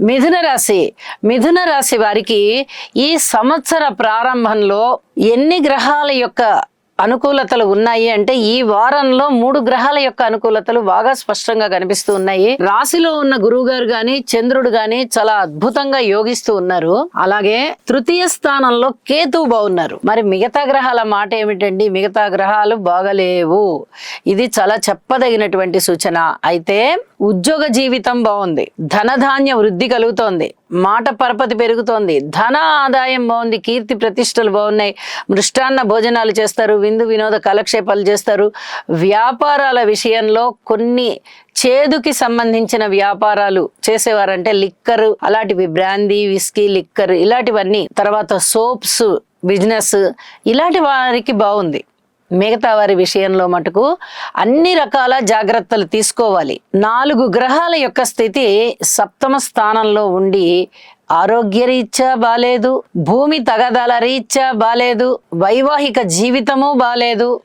మిథున రాశి. మిథున రాశి వారికి ఈ సంవత్సర ప్రారంభంలో ఎన్ని గ్రహాల యొక్క అనుకూలతలు ఉన్నాయి అంటే ఈ వారంలో 3 గ్రహాల యొక్క అనుకూలతలు బాగా స్పష్టంగా కనిపిస్తూ ఉన్నాయి. రాశిలో ఉన్న గురువు గారు గాని చంద్రుడు గాని చాలా అద్భుతంగా యోగిస్తూ ఉన్నారు. అలాగే తృతీయ స్థానంలో కేతువు బాగున్నారు. మరి మిగతా గ్రహాల మాట ఏమిటండి? మిగతా గ్రహాలు బాగలేవు. ఇది చాలా చెప్పదగినటువంటి సూచన. అయితే ఉద్యోగ జీవితం బాగుంది, ధనధాన్య వృద్ధి కలుగుతోంది, మాట పరపతి పెరుగుతోంది, ధన ఆదాయం బాగుంది, కీర్తి ప్రతిష్టలు బాగున్నాయి, మృష్టాన్న భోజనాలు చేస్తారు, విందు వినోద కాలక్షేపాలు చేస్తారు. వ్యాపారాల విషయంలో కొన్ని చేదుకి సంబంధించిన వ్యాపారాలు చేసేవారంటే లిక్కర్ అలాంటివి, బ్రాందీ విస్కీ లిక్కర్ ఇలాంటివన్నీ, తర్వాత సోప్స్ బిజినెస్ ఇలాంటి వారికి బాగుంది. మిగతా వారి విషయంలో మటుకు అన్ని రకాల జాగ్రత్తలు తీసుకోవాలి. 4 గ్రహాల యొక్క స్థితి సప్తమ స్థానంలో ఉండి ఆరోగ్య రీత్యా బాలేదు, భూమి తగదల రీత్యా బాలేదు, వైవాహిక జీవితము బాలేదు,